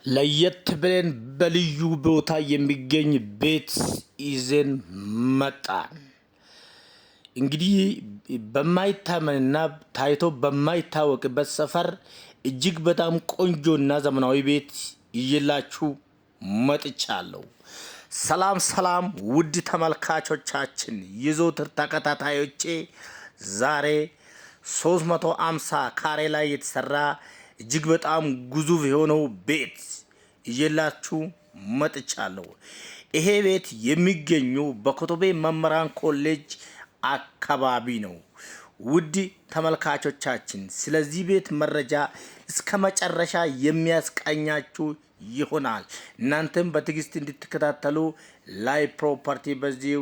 ለየት ብለን በልዩ ቦታ የሚገኝ ቤት ይዘን መጣን። እንግዲህ በማይታመንና ታይቶ በማይታወቅበት ሰፈር እጅግ በጣም ቆንጆና ዘመናዊ ቤት ይዤላችሁ መጥቻለሁ። ሰላም ሰላም ውድ ተመልካቾቻችን የዘወትር ተከታታዮቼ፣ ዛሬ 350 ካሬ ላይ የተሰራ እጅግ በጣም ግዙፍ የሆነው ቤት ይዤላችሁ መጥቻለሁ። ይሄ ቤት የሚገኘው በኮተቤ መምህራን ኮሌጅ አካባቢ ነው። ውድ ተመልካቾቻችን ስለዚህ ቤት መረጃ እስከ መጨረሻ የሚያስቃኛችሁ ይሆናል። እናንተም በትዕግስት እንድትከታተሉ ላይ ፕሮፐርቲ በዚሁ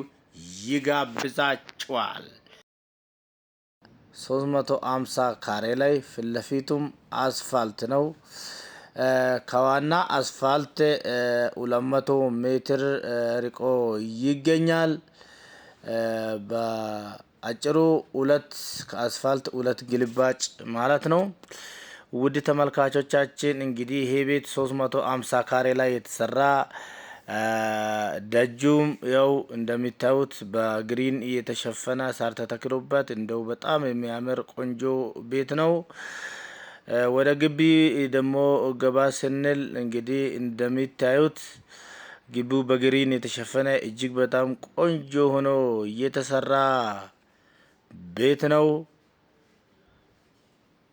ይጋብዛችኋል። 350 ካሬ ላይ ፊት ለፊቱም አስፋልት ነው። ከዋና አስፋልት 200 ሜትር ርቆ ይገኛል። በአጭሩ ከአስፋልት 2 ግልባጭ ማለት ነው። ውድ ተመልካቾቻችን እንግዲህ ይሄ ቤት 350 ካሬ ላይ የተሰራ ደጁም ያው እንደሚታዩት በግሪን የተሸፈነ ሳር ተተክሎበት እንደው በጣም የሚያምር ቆንጆ ቤት ነው። ወደ ግቢ ደግሞ ገባ ስንል እንግዲህ እንደሚታዩት ግቢው በግሪን የተሸፈነ እጅግ በጣም ቆንጆ ሆኖ የተሰራ ቤት ነው።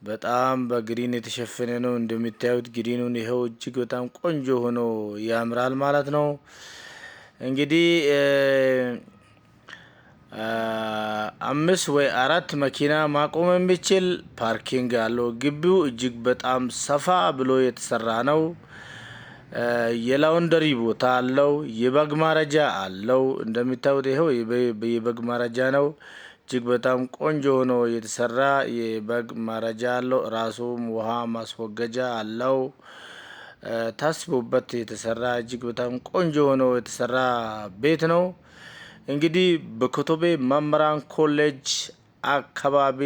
በጣም በግሪን የተሸፈነ ነው። እንደሚታዩት ግሪኑን ይኸው እጅግ በጣም ቆንጆ ሆኖ ያምራል ማለት ነው። እንግዲህ 5 ወይ 4 መኪና ማቆም የሚችል ፓርኪንግ አለው። ግቢው እጅግ በጣም ሰፋ ብሎ የተሰራ ነው። የላውንደሪ ቦታ አለው። የበግ ማረጃ አለው። እንደሚታዩት ይኸው የበግ ማረጃ ነው። እጅግ በጣም ቆንጆ ሆኖ የተሰራ የበግ ማረጃ አለው። ራሱም ውሃ ማስወገጃ አለው። ታስቦበት የተሰራ እጅግ በጣም ቆንጆ ሆኖ የተሰራ ቤት ነው። እንግዲህ በኮተቤ መምህራን ኮሌጅ አካባቢ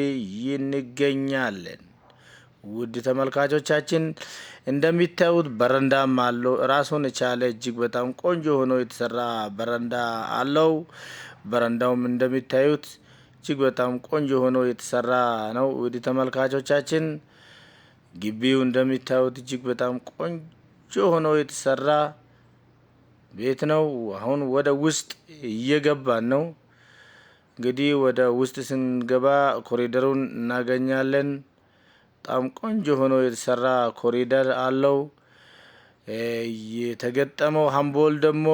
እንገኛለን። ውድ ተመልካቾቻችን እንደሚታዩት በረንዳም አለው። ራሱን የቻለ እጅግ በጣም ቆንጆ ሆኖ የተሰራ በረንዳ አለው። በረንዳውም እንደሚታዩት እጅግ በጣም ቆንጆ ሆኖ የተሰራ ነው። ውድ ተመልካቾቻችን ግቢው እንደሚታዩት እጅግ በጣም ቆንጆ ሆኖ የተሰራ ቤት ነው። አሁን ወደ ውስጥ እየገባን ነው። እንግዲህ ወደ ውስጥ ስንገባ ኮሪደሩን እናገኛለን። በጣም ቆንጆ ሆኖ የተሰራ ኮሪደር አለው። የተገጠመው ሃምቦል ደግሞ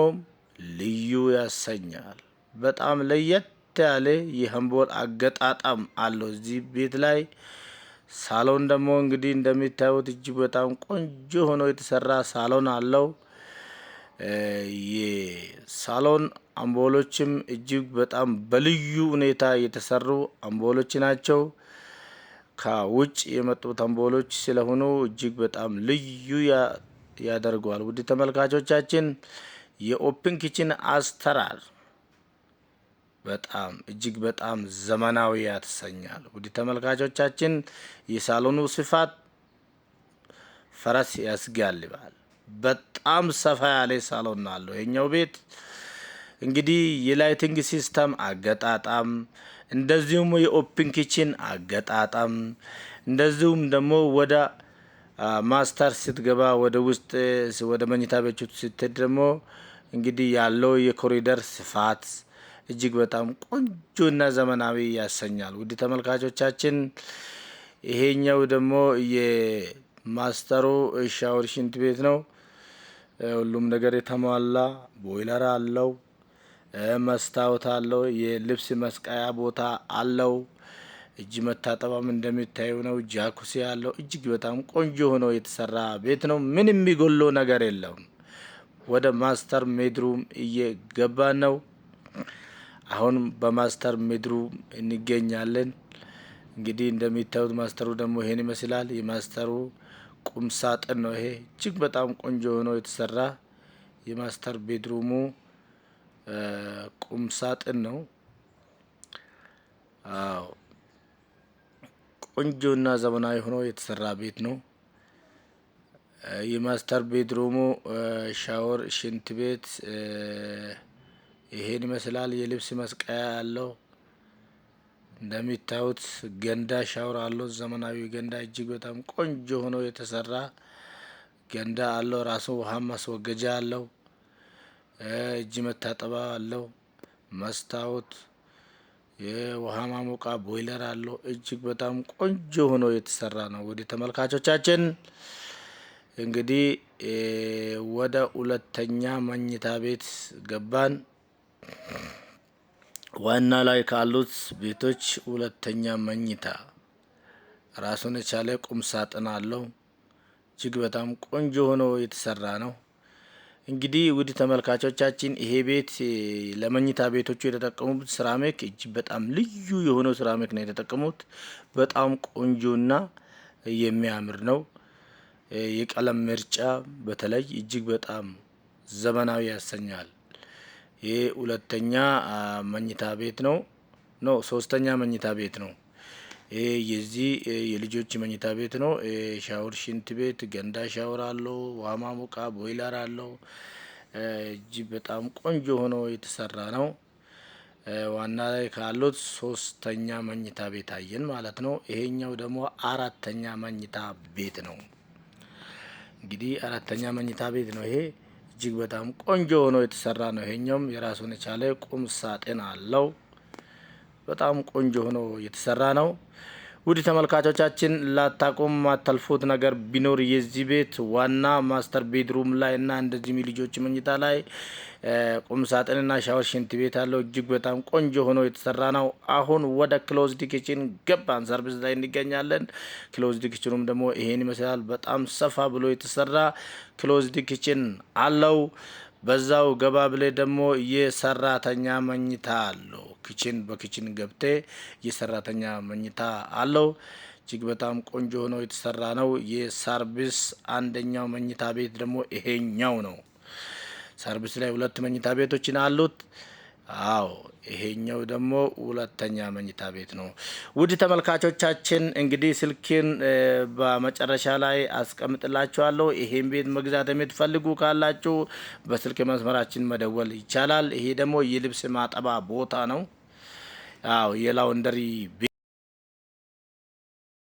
ልዩ ያሰኛል። በጣም ለየት ያለ የሃምቦል አገጣጣም አለው እዚህ ቤት ላይ። ሳሎን ደግሞ እንግዲህ እንደሚታዩት እጅግ በጣም ቆንጆ ሆኖ የተሰራ ሳሎን አለው። የሳሎን አምፖሎችም እጅግ በጣም በልዩ ሁኔታ የተሰሩ አምፖሎች ናቸው። ከውጭ የመጡት አምፖሎች ስለሆኑ እጅግ በጣም ልዩ ያደርገዋል። ውድ ተመልካቾቻችን የኦፕን ኪችን አሰራር በጣም እጅግ በጣም ዘመናዊ ያሰኛል። ውድ ተመልካቾቻችን የሳሎኑ ስፋት ፈረስ ያስጋልባል። በጣም ሰፋ ያለ ሳሎን አለው የኛው ቤት። እንግዲህ የላይቲንግ ሲስተም አገጣጣም፣ እንደዚሁም የኦፕን ኪችን አገጣጣም፣ እንደዚሁም ደግሞ ወደ ማስተር ስትገባ ወደ ውስጥ ወደ መኝታ ቤቱ ስትሄድ ደግሞ እንግዲህ ያለው የኮሪደር ስፋት እጅግ በጣም ቆንጆና ዘመናዊ ያሰኛል። ውድ ተመልካቾቻችን ይሄኛው ደግሞ የማስተሩ ሻወር ሽንት ቤት ነው። ሁሉም ነገር የተሟላ ቦይለር አለው። መስታወት አለው። የልብስ መስቀያ ቦታ አለው። እጅ መታጠቢያም እንደሚታየው ነው። ጃኩሲ አለው። እጅግ በጣም ቆንጆ ሆኖ የተሰራ ቤት ነው። ምንም የሚጎለው ነገር የለውም። ወደ ማስተር ሜድሩም እየገባን ነው። አሁን በማስተር ሜድሩም እንገኛለን። እንግዲህ እንደሚታዩት ማስተሩ ደግሞ ይሄን ይመስላል። የማስተሩ ቁም ሳጥን ነው። ይሄ እጅግ በጣም ቆንጆ ሆኖ የተሰራ የማስተር ቤድሩሙ ቁም ሳጥን ነው። አዎ ቆንጆና ዘመናዊ ሆኖ የተሰራ ቤት ነው። የማስተር ቤድሩሙ ሻወር፣ ሽንት ቤት ይሄን ይመስላል። የልብስ መስቀያ አለው። እንደሚታዩት ገንዳ ሻወር አለው። ዘመናዊ ገንዳ እጅግ በጣም ቆንጆ ሆኖ የተሰራ ገንዳ አለው። ራሱ ውሃ ማስወገጃ አለው። እጅ መታጠቢያ አለው። መስታወት፣ የውሃ ማሞቃ ቦይለር አለው። እጅግ በጣም ቆንጆ ሆኖ የተሰራ ነው። ወደ ተመልካቾቻችን እንግዲህ ወደ ሁለተኛ መኝታ ቤት ገባን። ዋና ላይ ካሉት ቤቶች ሁለተኛ መኝታ ራሱን የቻለ ቁም ሳጥን አለው። እጅግ በጣም ቆንጆ ሆኖ የተሰራ ነው። እንግዲህ ውድ ተመልካቾቻችን ይሄ ቤት ለመኝታ ቤቶቹ የተጠቀሙት ሴራሚክ እጅግ በጣም ልዩ የሆነው ሴራሚክ ነው የተጠቀሙት። በጣም ቆንጆና የሚያምር ነው። የቀለም ምርጫ በተለይ እጅግ በጣም ዘመናዊ ያሰኛል። ይሄ ሁለተኛ መኝታ ቤት ነው። ሶስተኛ መኝታ ቤት ነው። ይሄ የዚህ የልጆች መኝታ ቤት ነው። ሻወር፣ ሽንት ቤት፣ ገንዳ ሻወር አለው። ውሃ ማሞቃ ቦይለር አለው። እጅግ በጣም ቆንጆ ሆኖ የተሰራ ነው። ዋና ላይ ካሉት ሶስተኛ መኝታ ቤት አየን ማለት ነው። ይሄኛው ደግሞ አራተኛ መኝታ ቤት ነው። እንግዲህ አራተኛ መኝታ ቤት ነው ይሄ። እጅግ በጣም ቆንጆ ሆኖ የተሰራ ነው። ይሄኛውም የራሱን የቻለ ቁም ሳጥን አለው። በጣም ቆንጆ ሆኖ የተሰራ ነው። ውድ ተመልካቾቻችን ላታቆም ማተልፉት ነገር ቢኖር የዚህ ቤት ዋና ማስተር ቤድሩም ላይ እና እንደዚህም ልጆች መኝታ ላይ ቁም ሳጥንና ሻወር፣ ሽንት ቤት አለው። እጅግ በጣም ቆንጆ ሆኖ የተሰራ ነው። አሁን ወደ ክሎዝድ ኪችን ገባን። ሰርቪስ ላይ እንገኛለን። ክሎዝድ ኪችኑም ደግሞ ይሄን ይመስላል። በጣም ሰፋ ብሎ የተሰራ ክሎዝድ ኪችን አለው። በዛው ገባ ብለ ደግሞ የሰራተኛ መኝታ አለው። ኪችን በኪችን ገብቴ የሰራተኛ መኝታ አለው። እጅግ በጣም ቆንጆ ሆኖ የተሰራ ነው። የሰርቪስ አንደኛው መኝታ ቤት ደግሞ ይሄኛው ነው። ሰርቪስ ላይ ሁለት መኝታ ቤቶችን አሉት። አዎ ይሄኛው ደግሞ ሁለተኛ መኝታ ቤት ነው። ውድ ተመልካቾቻችን እንግዲህ ስልኬን በመጨረሻ ላይ አስቀምጥላችኋለሁ። ይሄን ቤት መግዛት የምትፈልጉ ካላችሁ በስልክ መስመራችን መደወል ይቻላል። ይሄ ደግሞ የልብስ ማጠባ ቦታ ነው። አዎ የላውንደሪ